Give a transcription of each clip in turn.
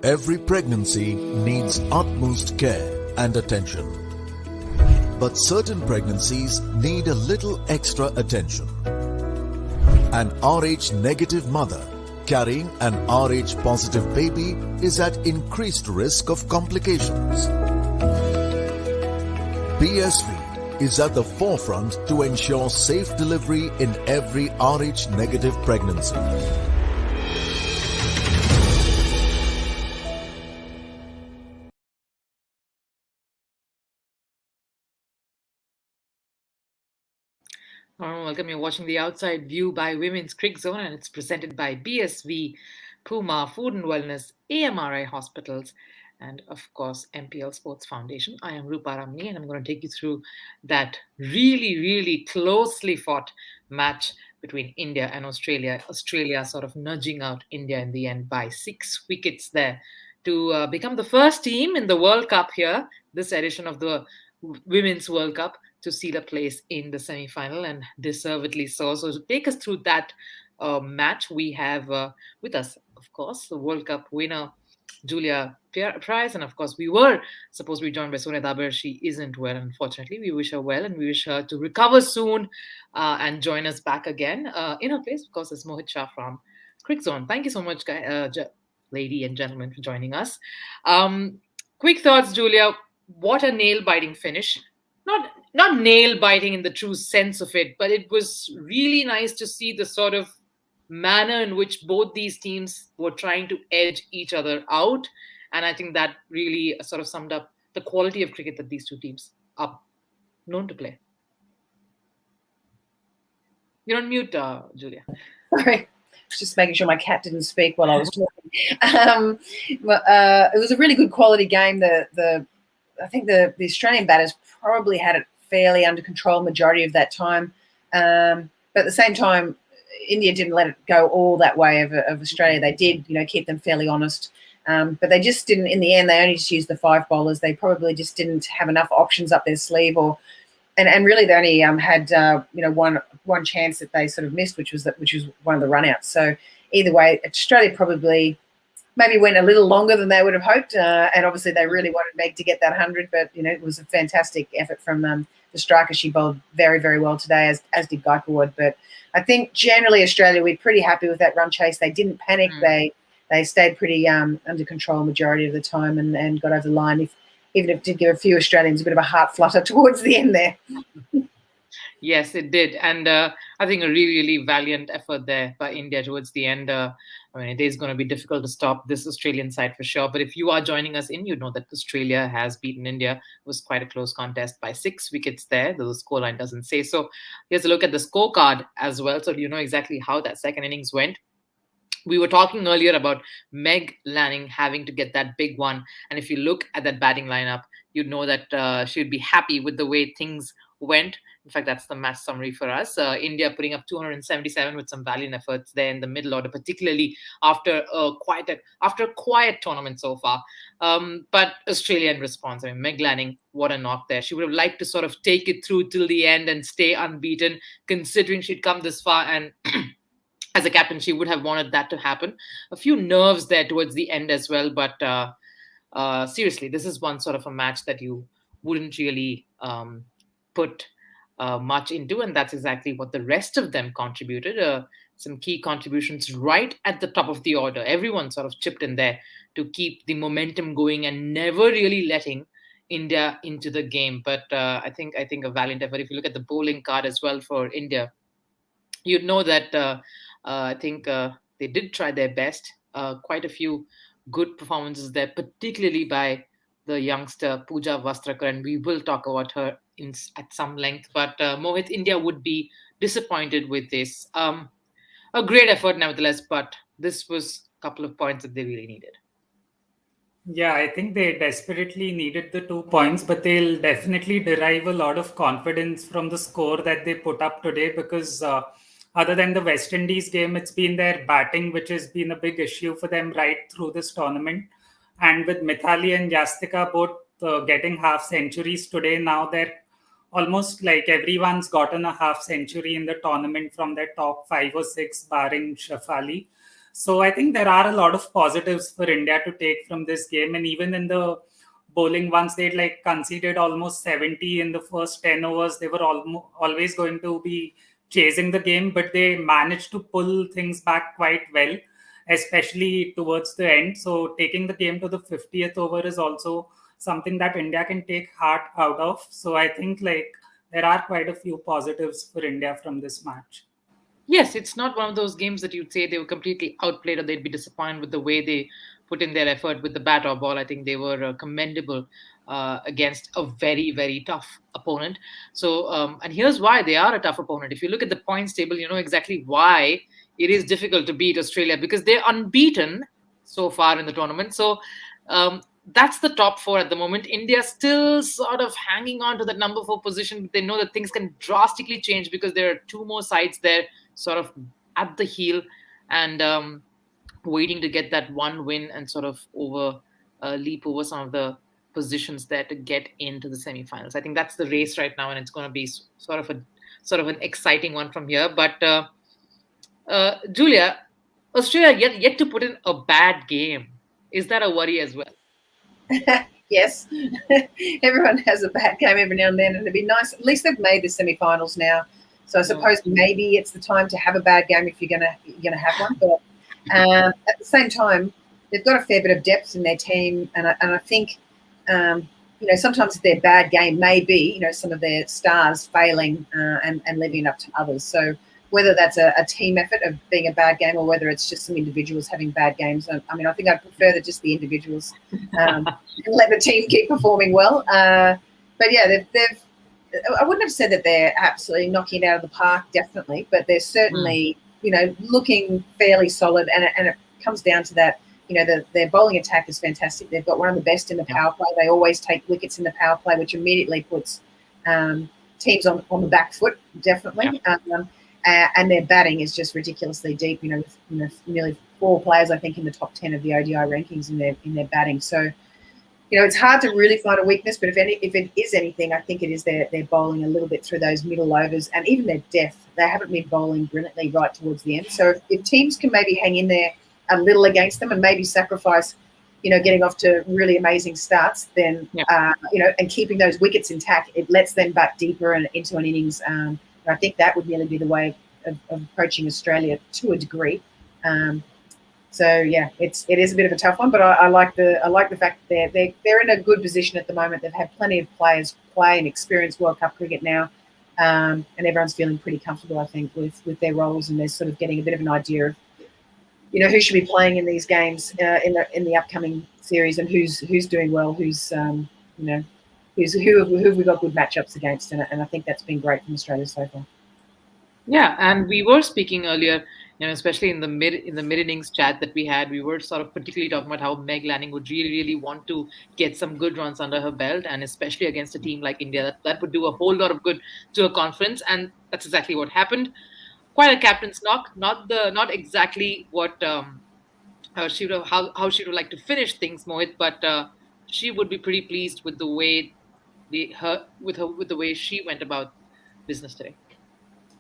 Every pregnancy needs utmost care and attention. But certain pregnancies need a little extra attention. An Rh negative mother carrying an Rh positive baby is at increased risk of complications. BSV is at the forefront to ensure safe delivery in every Rh negative pregnancy. Welcome. You're watching The Outside View by Women's Crick Zone, and it's presented by BSV, Puma, Food and Wellness, AMRI Hospitals, and of course, MPL Sports Foundation. I am Rupa Ramni, and I'm going to take you through that really closely fought match between India and Australia. Australia sort of nudging out India in the end by 6 wickets there to become the first team in the World Cup here, this edition of the Women's World Cup, to seal a place in the semi-final, and deservedly so. So to take us through that match, we have with us, of course, the World Cup winner, Julia Price, and of course, we were supposed to be joined by Sonia Dabar. She isn't well, unfortunately. We wish her well, and we wish her to recover soon and join us back again. In her place, of course, is Mohit Shah from Crick Zone. Thank you so much, lady and gentlemen, for joining us. Quick thoughts, Julia. What a nail-biting finish. Not nail-biting in the true sense of it, but it was really nice to see the sort of manner in which both these teams were trying to edge each other out. And I think that really sort of summed up the quality of cricket that these two teams are known to play. You're on mute, Julia. Sorry. Just making sure my cat didn't speak while I was talking. It was a really good quality game. I think the Australian batters probably had it fairly under control majority of that time. But at the same time, India didn't let it go all that way of Australia. They did, keep them fairly honest. But they just didn't, in the end, they only just used the 5 bowlers. They probably just didn't have enough options up their sleeve, and really they only had one chance that they sort of missed, which was one of the runouts. So either way, Australia probably maybe went a little longer than they would have hoped, and obviously they really wanted Meg to get that 100. But it was a fantastic effort from the striker. She bowled very well today, as did Gaikwad. But I think generally Australia, we're pretty happy with that run chase. They didn't panic. They stayed pretty under control majority of the time and got over the line. Even if it did give a few Australians a bit of a heart flutter towards the end there. Yes, it did. And I think a really valiant effort there by India towards the end. It is going to be difficult to stop this Australian side for sure. But if you are joining us in, you know that Australia has beaten India. It was quite a close contest by 6 wickets there, though the scoreline doesn't say so. Here's a look at the scorecard as well, so you know exactly how that second innings went. We were talking earlier about Meg Lanning having to get that big one. And if you look at that batting lineup, you'd know that she'd be happy with the way things went. In fact, that's the match summary for us. India putting up 277 with some valiant efforts there in the middle order, particularly after a quiet tournament so far. But Australia in response, Meg Lanning, what a knock there. She would have liked to sort of take it through till the end and stay unbeaten, considering she'd come this far. And as a captain, she would have wanted that to happen. A few nerves there towards the end as well. But seriously, this is one sort of a match that you wouldn't really put much into. And that's exactly what the rest of them contributed. Some key contributions right at the top of the order. Everyone sort of chipped in there to keep the momentum going and never really letting India into the game. But I think a valiant effort. If you look at the bowling card as well for India, you'd know that I think they did try their best. Quite a few good performances there, particularly by the youngster Pooja Vastrakar, and we will talk about her at some length. But Mohit, India would be disappointed with this. A great effort nevertheless, but this was a couple of points that they really needed. Yeah, I think they desperately needed the 2 points, but they'll definitely derive a lot of confidence from the score that they put up today, because other than the West Indies game, it's been their batting which has been a big issue for them right through this tournament. And with Mithali and Yastika both getting half centuries today, now they're almost like everyone's gotten a half century in the tournament from their top 5 or 6, barring Shafali. So I think there are a lot of positives for India to take from this game. And even in the bowling, once they'd like conceded almost 70 in the first 10 overs, they were always going to be chasing the game, but they managed to pull things back quite well, especially towards the end. So taking the game to the 50th over is also something that India can take heart out of. So I think like there are quite a few positives for India from this match. Yes, it's not one of those games that you'd say they were completely outplayed or they'd be disappointed with the way they put in their effort with the bat or ball. I think they were commendable against a very, very tough opponent. So, and here's why they are a tough opponent. If you look at the points table, you know exactly why it is difficult to beat Australia, because they're unbeaten so far in the tournament. So, that's the top four at the moment. India still sort of hanging on to that number four position. They know that things can drastically change because there are two more sides there sort of at the heel and waiting to get that one win and sort of leap over some of the positions there to get into the semifinals. I think that's the race right now, and it's going to be sort of an exciting one from here. But Julia, Australia yet to put in a bad game. Is that a worry as well? Yes, everyone has a bad game every now and then, and it'd be nice. At least they've made the semi-finals now, so I suppose maybe it's the time to have a bad game if you're gonna have one. But at the same time, they've got a fair bit of depth in their team, and I think sometimes their bad game may be some of their stars failing and leaving it up to others. So whether that's a team effort of being a bad game or whether it's just some individuals having bad games. I mean, I think I'd prefer that just the individuals and let the team keep performing well. But yeah, they've I wouldn't have said that they're absolutely knocking it out of the park, definitely, but they're certainly, looking fairly solid. And it comes down to that, their bowling attack is fantastic. They've got one of the best in the power play. They always take wickets in the power play, which immediately puts teams on the back foot, definitely. And their batting is just ridiculously deep. With nearly 4 players, I think, in the top 10 of the ODI rankings in their batting. So, it's hard to really find a weakness. But if it is anything, I think it is their bowling a little bit through those middle overs, and even their depth. They haven't been bowling brilliantly right towards the end. So if teams can maybe hang in there a little against them and maybe sacrifice, getting off to really amazing starts, then and keeping those wickets intact, it lets them bat deeper and into an innings. I think that would really be the way of approaching Australia to a degree. So yeah, it is a bit of a tough one, but I like the fact that they're in a good position at the moment. They've had plenty of players play and experience World Cup cricket now, and everyone's feeling pretty comfortable, I think, with their roles, and they're sort of getting a bit of an idea of who should be playing in these games in the upcoming series, and who's doing well, who have we got good matchups against, and I think that's been great from Australia so far. Yeah, and we were speaking earlier, especially in the mid innings chat that we had, we were sort of particularly talking about how Meg Lanning would really want to get some good runs under her belt, and especially against a team like India, that would do a whole lot of good to her confidence, and that's exactly what happened. Quite a captain's knock, not exactly what she would have, how she would like to finish things, Mohit, but she would be pretty pleased with the way with the way she went about business today.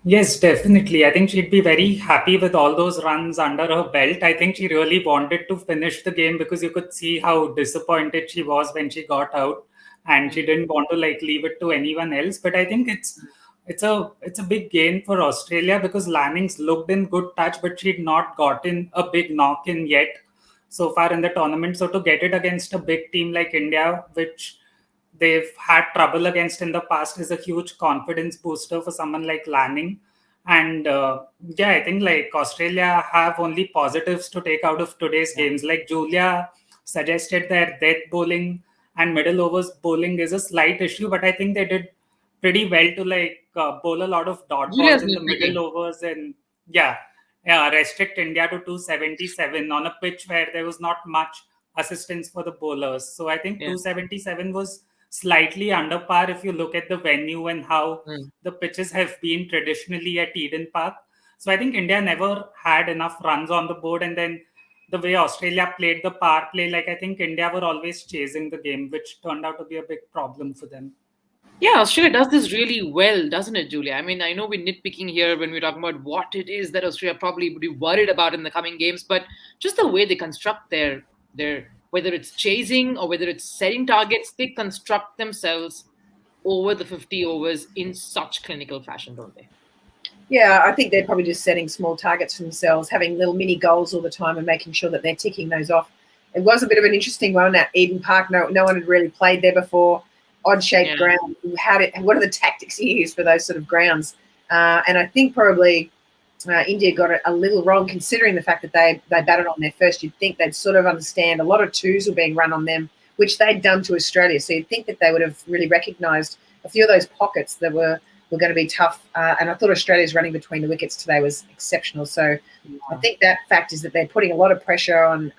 Yes, definitely. I think she'd be very happy with all those runs under her belt. I think she really wanted to finish the game because you could see how disappointed she was when she got out, and she didn't want to leave it to anyone else. But I think it's a big gain for Australia because Lanning's looked in good touch, but she'd not gotten a big knock in yet so far in the tournament. So to get it against a big team like India, which they've had trouble against in the past, is a huge confidence booster for someone like Lanning. And I think Australia have only positives to take out of today's games. Like Julia suggested that death bowling and middle overs bowling is a slight issue, but I think they did pretty well to bowl a lot of dot balls in the middle overs and restrict India to 277 on a pitch where there was not much assistance for the bowlers. So I think 277 was slightly under par if you look at the venue and how the pitches have been traditionally at Eden Park. So I think India never had enough runs on the board, and then the way Australia played the power play, I think India were always chasing the game, which turned out to be a big problem for them. Yeah, Australia does this really well, doesn't it, Julia? I mean, I know we're nitpicking here when we're talking about what it is that Australia probably would be worried about in the coming games, but just the way they construct their whether it's chasing or whether it's setting targets, they construct themselves over the 50 overs in such clinical fashion, don't they? Yeah, I think they're probably just setting small targets for themselves, having little mini goals all the time and making sure that they're ticking those off. It was a bit of an interesting one at Eden Park. No one had really played there before. Odd shaped Yeah. ground. What are the tactics you use for those sort of grounds? And I think probably India got it a little wrong, considering the fact that they batted on their first. You'd think they'd sort of understand a lot of twos were being run on them, which they'd done to Australia. So you'd think that they would have really recognised a few of those pockets that were going to be tough. And I thought Australia's running between the wickets today was exceptional. So I think that fact is that they're putting a lot of pressure on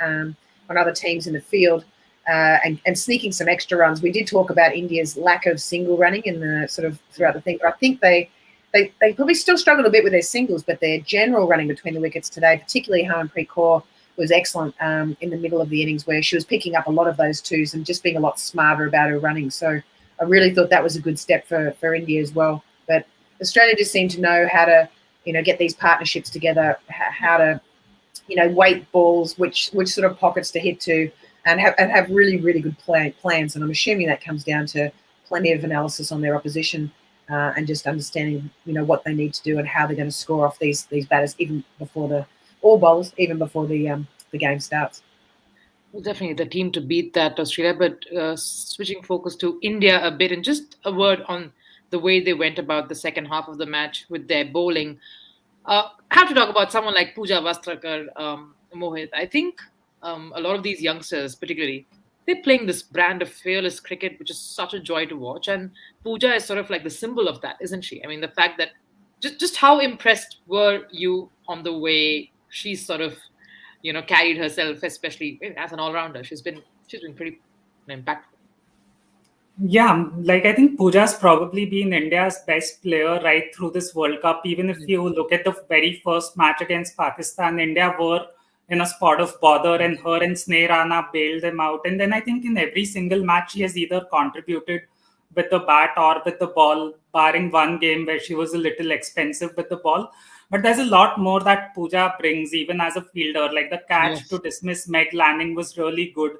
other teams in the field. And sneaking some extra runs. We did talk about India's lack of single running in the sort of throughout the thing. But I think they probably still struggled a bit with their singles, but their general running between the wickets today, particularly Harmanpreet Kaur, was excellent in the middle of the innings, where she was picking up a lot of those twos and just being a lot smarter about her running. So I really thought that was a good step for India as well. But Australia just seemed to know how to, get these partnerships together, how to, weight balls, which sort of pockets to hit to, and have really, really good plans. And I'm assuming that comes down to plenty of analysis on their opposition and just understanding, what they need to do and how they're going to score off these batters even before even before the game starts. Well, definitely the team to beat that Australia, but switching focus to India a bit, and just a word on the way they went about the second half of the match with their bowling. I have to talk about someone like Pooja Vastrakar, Mohit. I think a lot of these youngsters, particularly, they're playing this brand of fearless cricket, which is such a joy to watch. And Pooja is sort of like the symbol of that, isn't she? I mean, the fact that just how impressed were you on the way she's sort of, carried herself, especially as an all-rounder. She's been pretty impactful. Yeah, like I think Pooja's probably been India's best player right through this World Cup. Even if you look at the very first match against Pakistan, India were in a spot of bother and her and Sneh Rana bailed them out. And then I think in every single match, she has either contributed with the bat or with the ball, barring one game where she was a little expensive with the ball. But there's a lot more that Pooja brings, even as a fielder. Like the catch to Yes. dismiss Meg Lanning was really good.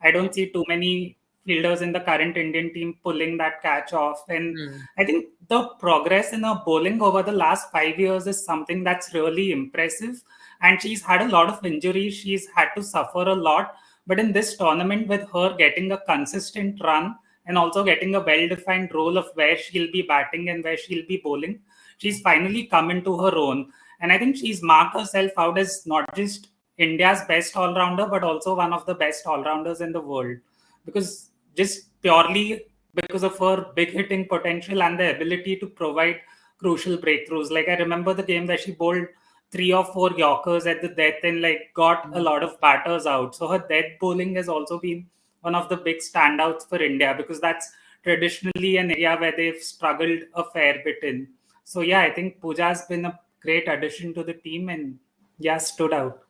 I don't see too many fielders in the current Indian team pulling that catch off. And Mm. I think the progress in her bowling over the last 5 years is something that's really impressive. And she's had a lot of injuries. She's had to suffer a lot. But in this tournament, with her getting a consistent run and also getting a well defined role of where she'll be batting and where she'll be bowling, she's finally come into her own. And I think she's marked herself out as not just India's best all rounder, but also one of the best all rounders in the world. Because just purely because of her big hitting potential and the ability to provide crucial breakthroughs. Like I remember the game that she bowled 3 or 4 Yorkers at the death and like got a lot of batters out. So her death bowling has also been one of the big standouts for India because that's traditionally an area where they've struggled a fair bit in. So yeah, I think Pooja's been a great addition to the team and yeah, stood out.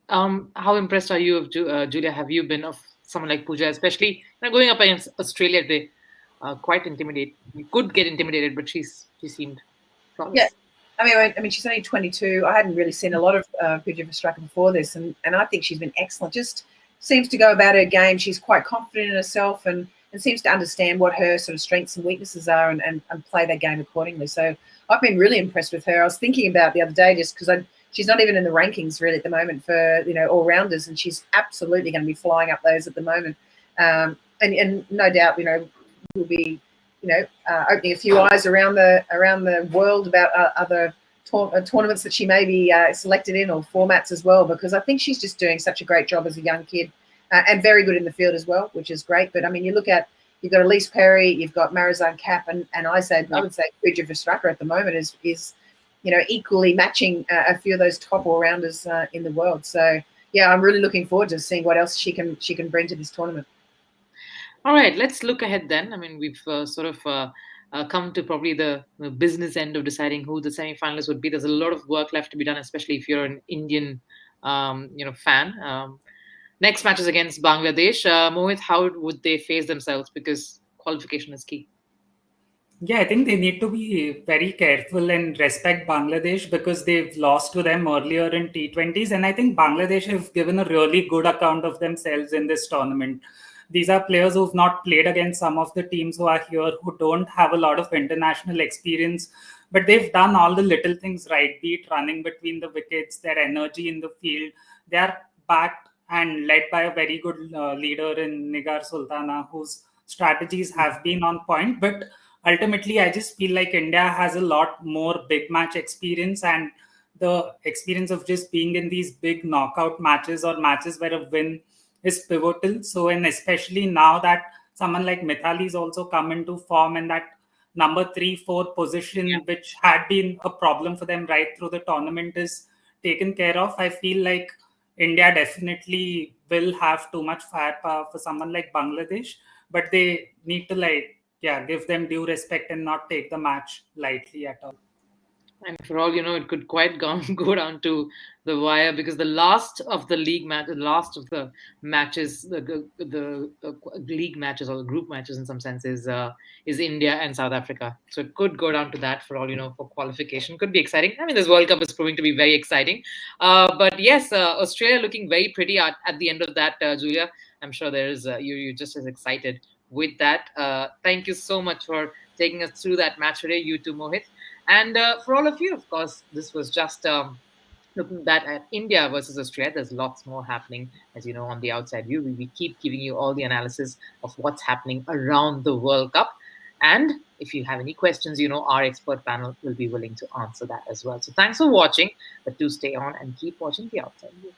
How impressed are you of Julia? Have you been of someone like Pooja, especially going up against Australia? They quite intimidate. You could get intimidated, but she seemed Yeah, flawless. I mean, she's only 22. I hadn't really seen a lot of Pooja Vastrakar before this, and I think she's been excellent. Just seems to go about her game. She's quite confident in herself and seems to understand what her sort of strengths and weaknesses are and play that game accordingly. So I've been really impressed with her. I was thinking about the other day just because she's not even in the rankings really at the moment for all rounders, and she's absolutely going to be flying up those at the moment. And no doubt will be opening a few eyes around the world about other tournaments that she may be selected in or formats as well, because I think she's just doing such a great job as a young kid and very good in the field as well, which is great. But I mean, you've got Elise Perry, you've got Marizanne Kapp, and I would say Pooja Vastrakar at the moment is equally matching a few of those top all-rounders in the world. So yeah, I'm really looking forward to seeing what else she can bring to this tournament. All right, let's look ahead then. I mean, we've sort of come to probably the business end of deciding who the semifinalists would be. There's a lot of work left to be done, especially if you're an Indian, fan. Next match is against Bangladesh. Mohit, how would they face themselves? Because qualification is key. Yeah, I think they need to be very careful and respect Bangladesh because they've lost to them earlier in T20s. And I think Bangladesh have given a really good account of themselves in this tournament. These are players who've not played against some of the teams who are here, who don't have a lot of international experience, but they've done all the little things right, be it running between the wickets, their energy in the field. They are backed and led by a very good leader in Nigar Sultana, whose strategies have been on point. But ultimately, I just feel like India has a lot more big match experience, and the experience of just being in these big knockout matches or matches where a win is pivotal. So, and especially now that someone like Mithali's also come into form, and that number 3, 4 position, which had been a problem for them right through the tournament, is taken care of. I feel like India definitely will have too much firepower for someone like Bangladesh, but they need to give them due respect and not take the match lightly at all. And for all you know, it could quite go down to the wire, because the last of the league match, the last of the matches, the league matches or the group matches in some sense is India and South Africa. So it could go down to that, for all you know, for qualification. Could be exciting. I mean, this World Cup is proving to be very exciting. But yes, Australia looking very pretty at the end of that, Julia. I'm sure there is you're just as excited with that. Thank you so much for taking us through that match today, you too, Mohit. And for all of you, of course, this was just looking back at India versus Australia. There's lots more happening, as you know, on the outside view. We keep giving you all the analysis of what's happening around the World Cup. And if you have any questions, you know, our expert panel will be willing to answer that as well. So thanks for watching, but do stay on and keep watching the outside view.